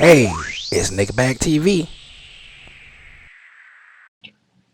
Hey, it's Nickback TV.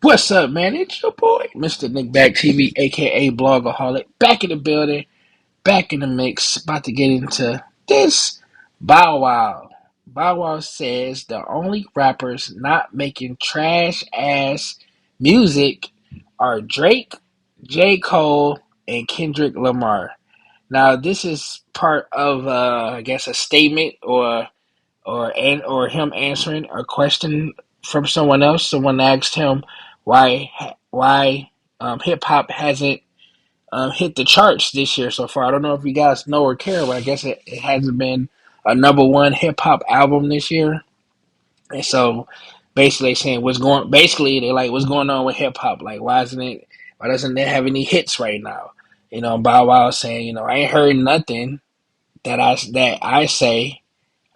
What's up, man? It's your boy, Mr. Nickback TV, aka Blogaholic, back in the building, back in the mix, about to get into this. Bow Wow. Bow Wow says the only rappers not making trash ass music are Drake, J. Cole, and Kendrick Lamar. Now, this is part of, I guess, a statement or him answering a question from someone else. Someone asked him why hip hop hasn't hit the charts this year so far. I don't know if you guys know or care, but I guess it hasn't been a number one hip hop album this year. And so basically saying they're like, what's going on with hip hop? Like, why doesn't it have any hits right now? Bow Wow saying, I ain't heard nothing that I say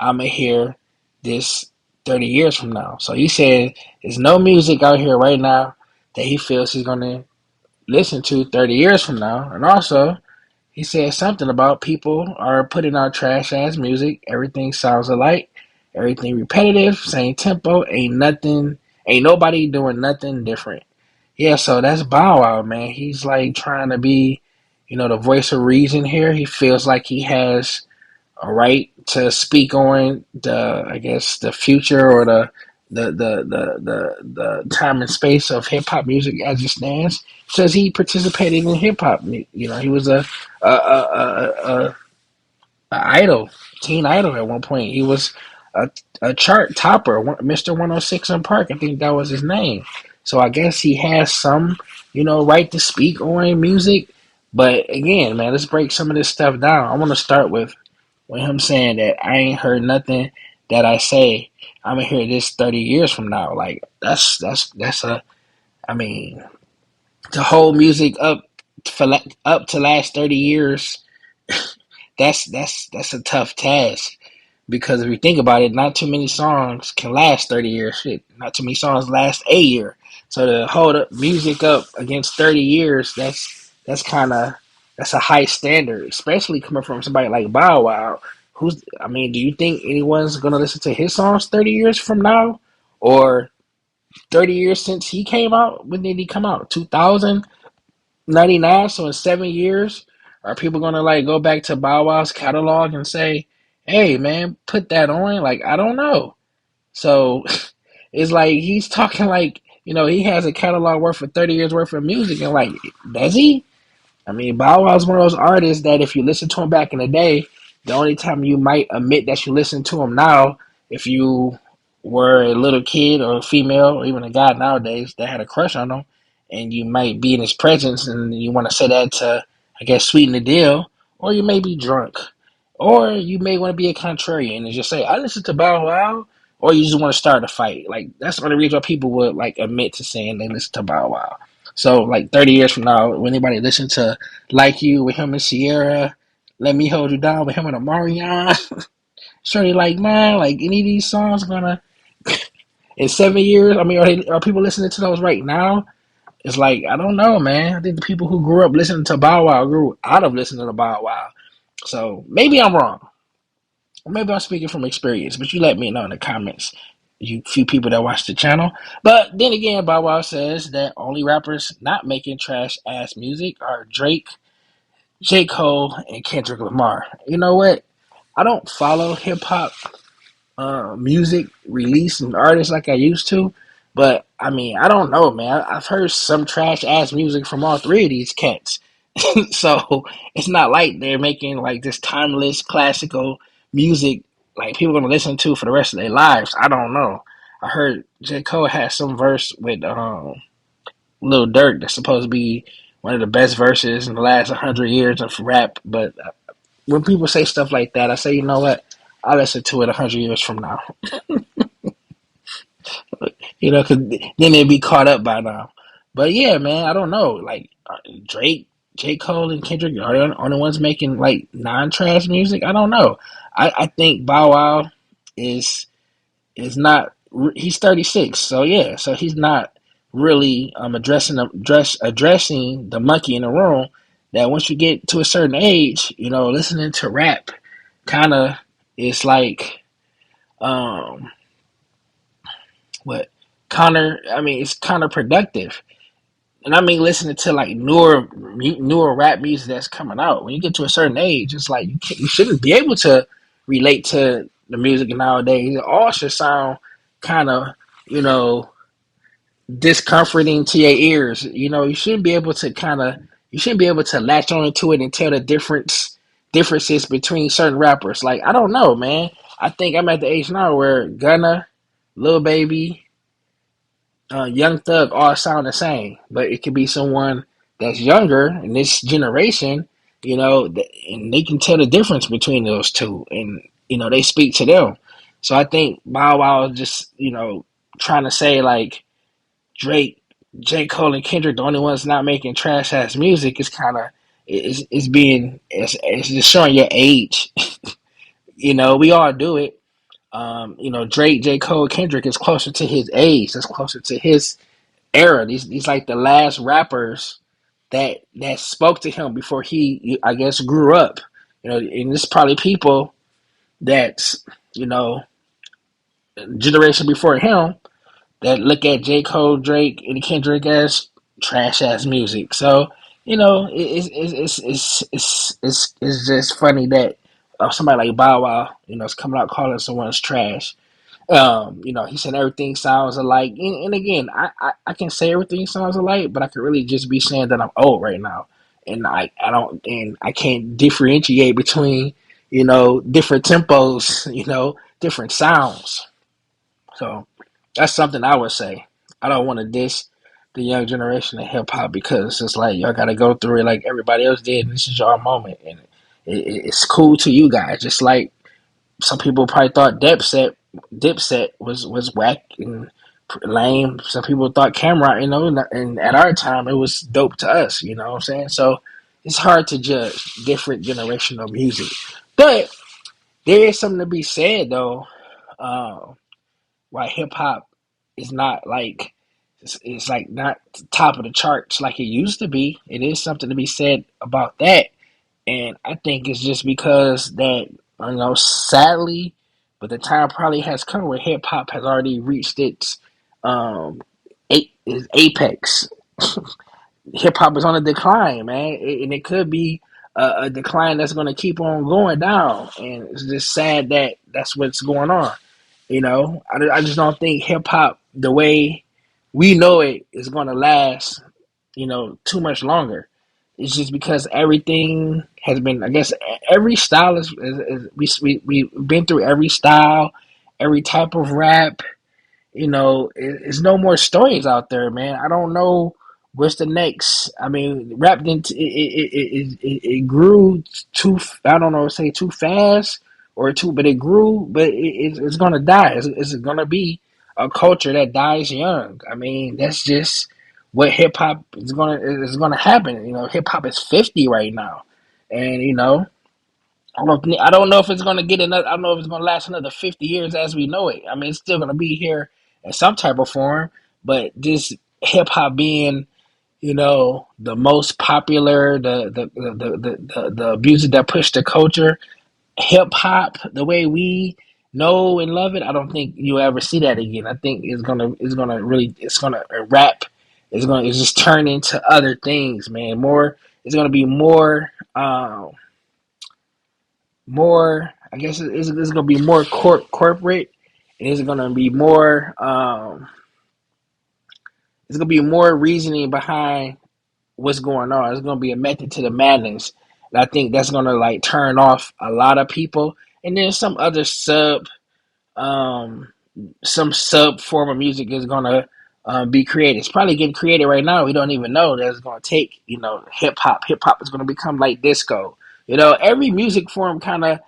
I'ma hear this 30 years from now. So he said there's no music out here right now that he feels he's gonna listen to 30 years from now. And also, he said something about people are putting out trash ass music. Everything sounds alike, everything repetitive, same tempo, ain't nobody doing nothing different. Yeah, so that's Bow Wow, man. He's like trying to be, the voice of reason here. He feels like he has a right to speak on I guess, the future or the time and space of hip hop music as it stands. Says he participated in hip hop. He was a idol, teen idol at one point. He was a chart topper, Mr. 106 in Park. I think that was his name. So I guess he has some, right to speak on music. But again, man, let's break some of this stuff down. I want to start with him saying that I ain't heard nothing that I say I'm gonna hear this 30 years from now. Like that's a I mean to hold music up to last 30 years. That's a tough task because if you think about it, not too many songs can last 30 years. Shit, not too many songs last a year. So to hold up music up against 30 years, that's kind of that's a high standard, especially coming from somebody like Bow Wow. Do you think anyone's gonna listen to his songs 30 years from now, or 30 years since he came out? When did he come out? 2099. So in 7 years, are people gonna like go back to Bow Wow's catalog and say, "Hey, man, put that on"? Like, I don't know. So it's like he's talking like he has a catalog worth of 30 years worth of music, and like, does he? I mean, Bow Wow's one of those artists that if you listen to him back in the day, the only time you might admit that you listen to him now, if you were a little kid or a female or even a guy nowadays that had a crush on him, and you might be in his presence and you want to say that to, I guess, sweeten the deal, or you may be drunk, or you may want to be a contrarian and just say, I listen to Bow Wow, or you just want to start a fight. Like, that's the only reason why people would like admit to saying they listen to Bow Wow. So, like 30 years from now, when anybody listen to Like You with him and Sierra, Let Me Hold You Down with him and Amarion, surely like, man, like any of these songs gonna in 7 years? I mean, are people listening to those right now? It's like, I don't know, man. I think the people who grew up listening to Bow Wow grew out of listening to Bow Wow. So maybe I'm wrong. Or maybe I'm speaking from experience, but you let me know in the comments, you few people that watch the channel. But then again, Bow Wow says that only rappers not making trash ass music are Drake, J. Cole, and Kendrick Lamar. You know what? I don't follow hip hop music release and artists like I used to, but I mean, I don't know, man. I've heard some trash ass music from all three of these cats. So it's not like they're making like this timeless classical music like people are gonna listen to for the rest of their lives. I don't know. I heard J. Cole had some verse with Lil Durk that's supposed to be one of the best verses in the last 100 years of rap. But when people say stuff like that, I say, you know what? I'll listen to it 100 years from now. Because then they'd be caught up by now. But yeah, man, I don't know. Like Drake, J. Cole, and Kendrick are the only ones making like non-trash music. I don't know. I think Bow Wow is not. He's 36, so yeah, so he's not really addressing the monkey in the room. That once you get to a certain age, listening to rap kind of is like um what counter I mean it's counterproductive. And I mean listening to like newer rap music that's coming out. When you get to a certain age, it's like you shouldn't be able to relate to the music nowadays. It all should sound kind of, you know, discomforting to your ears. You know, you shouldn't be able to you shouldn't be able to latch on to it and tell the differences between certain rappers. Like I don't know, man. I think I'm at the age now where Gunna, Lil Baby, Young Thug all sound the same, but it could be someone that's younger in this generation, you know, and they can tell the difference between those two, and you know they speak to them. So I think Bow Wow is just trying to say like Drake, J. Cole, and Kendrick, the only ones not making trash ass music, is kind of it's just showing your age. You know, we all do it. Drake, J. Cole, Kendrick is closer to his age. That's closer to his era. These like the last rappers that spoke to him before he, I guess, grew up. You know, and it's probably people that's you know generation before him that look at J. Cole, Drake, and Kendrick as trash ass music. So it's just funny that somebody like Bow Wow, is coming out calling someone's trash. He said everything sounds alike, and again, I can say everything sounds alike, but I could really just be saying that I'm old right now, and I can't differentiate between different tempos, different sounds. So that's something I would say. I don't want to diss the young generation of hip hop because it's like y'all got to go through it like everybody else did. And this is your moment, and it's cool to you guys. Just like some people probably thought Dipset was whack and lame. Some people thought Camera, and at our time it was dope to us. You know what I'm saying? So it's hard to judge different generational music, but there is something to be said though. Uh, why hip hop is not like it's like not top of the charts like it used to be. It is something to be said about that, and I think it's just because that sadly, but the time probably has come where hip hop has already reached um its apex. Hip hop is on a decline, man, and it could be a decline that's going to keep on going down, and it's just sad that that's what's going on. I just don't think hip hop, the way we know it, is going to last, too much longer. It's just because everything has been, I guess, every style we've been through every style, every type of rap. It's no more stories out there, man. I don't know what's the next. I mean, rap didn't it grew too. I don't know, say too fast or too, but it grew, but it's gonna die. It's gonna be a culture that dies young. I mean, that's just what hip hop is gonna happen. Hip hop is 50 right now, and I don't know if it's gonna get another. I don't know if it's gonna last another 50 years as we know it. I mean, it's still gonna be here in some type of form, but just hip hop being, the most popular, the music that pushed the culture, hip hop, the way we know and love it. I don't think you'll ever see that again. I think it's gonna rap. It's just turn into other things, man. More. It's gonna be more. I guess it's going to be more corporate, and it's going to be more. It's going to be more reasoning behind what's going on. It's going to be a method to the madness, and I think that's going to like turn off a lot of people. And then um, some sub form of music is gonna be created. It's probably getting created right now. We don't even know that it's gonna take. Hip hop. Hip hop is gonna become like disco. Every music form kind of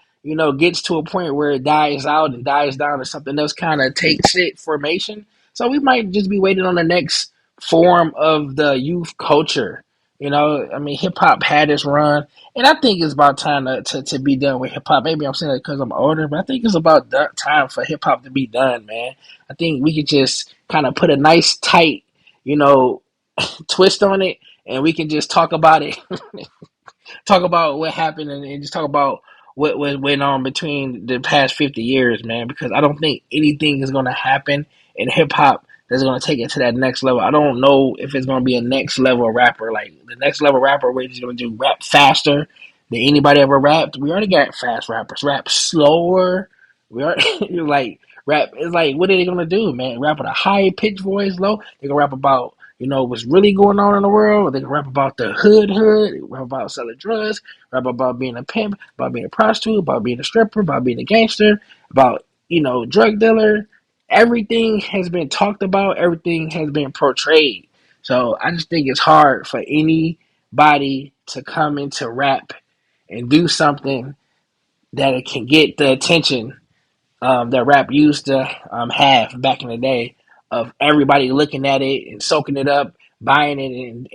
gets to a point where it dies out and dies down, or something else kind of takes it formation. So we might just be waiting on the next form of the youth culture. I mean, hip hop had its run, and I think it's about time to be done with hip hop. Maybe I'm saying it because I'm older, but I think it's about time for hip hop to be done, man. I think we could just kind of put a nice tight, you know, twist on it, and we can just talk about it, talk about what happened, and just talk about what went on between the past 50 years, man, because I don't think anything is going to happen in hip hop that's going to take it to that next level. I don't know if it's going to be a next level rapper, like the next level rapper where he's going to do rap faster than anybody ever rapped. We already got fast rappers, rap slower. We are like rap. It's like, what are they going to do, man? Rap with a high pitch voice, low. They going to rap about, what's really going on in the world. They can rap about the hood, rap about selling drugs, rap about being a pimp, about being a prostitute, about being a stripper, about being a gangster, about, drug dealer. Everything has been talked about, everything has been portrayed. So I just think it's hard for anybody to come into rap and do something that it can get the attention that rap used to have back in the day of everybody looking at it and soaking it up, buying it,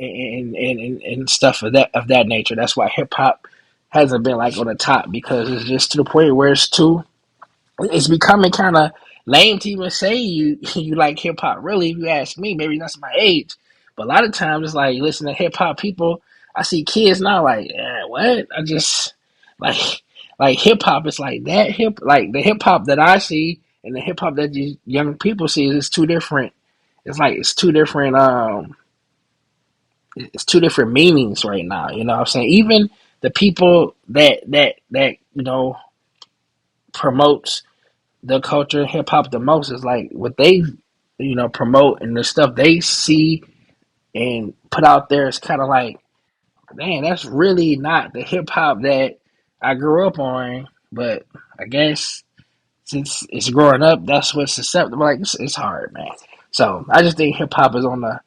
and stuff of that nature. That's why hip hop hasn't been like on the top because it's just to the point where it's becoming kind of lame to even say you like hip hop. Really, if you ask me, maybe that's my age, but a lot of times it's like listen to hip hop people. I see kids now like, what? I just like hip hop. It's like that like the hip hop that I see and the hip hop that these young people see is two different. It's like it's two different. It's two different meanings right now. You know what I'm saying? Even the people that promotes the culture hip hop the most is like what they promote and the stuff they see and put out there is kind of like, man, that's really not the hip hop that I grew up on. But I guess since it's growing up, that's what's acceptable. Like it's hard, man. So I just think hip hop is on the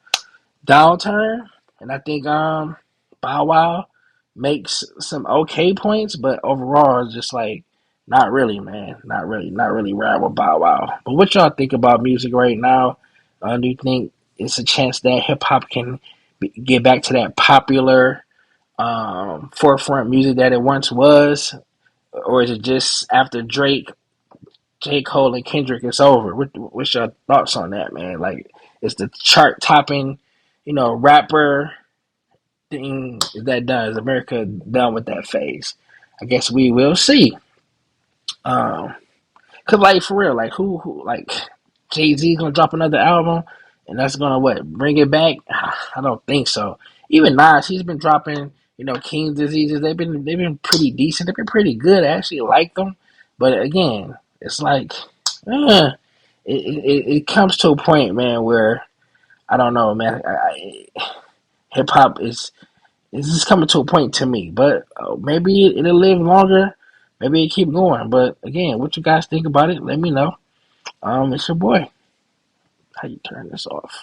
downturn, and I think Bow Wow makes some okay points, but overall it's just like not really, man. Not really ride with Bow Wow. But what y'all think about music right now? Do you think it's a chance that hip hop can get back to that popular forefront music that it once was, or is it just after Drake, J. Cole, and Kendrick it's over? What's your thoughts on that, man? Like, is the chart topping, rapper thing that done? Is America done with that phase? I guess we will see. Um, Cause like for real, like who like Jay-Z gonna drop another album, and that's gonna what bring it back? I don't think so. Even Nas, he's been dropping, King's Diseases. They've been pretty decent. They've been pretty good. I actually like them, but again, it's like, it comes to a point, man, where I don't know, man. Hip hop is just coming to a point to me, but maybe it'll live longer. Maybe it keep going. But again, what you guys think about it? Let me know. It's your boy. How you turn this off?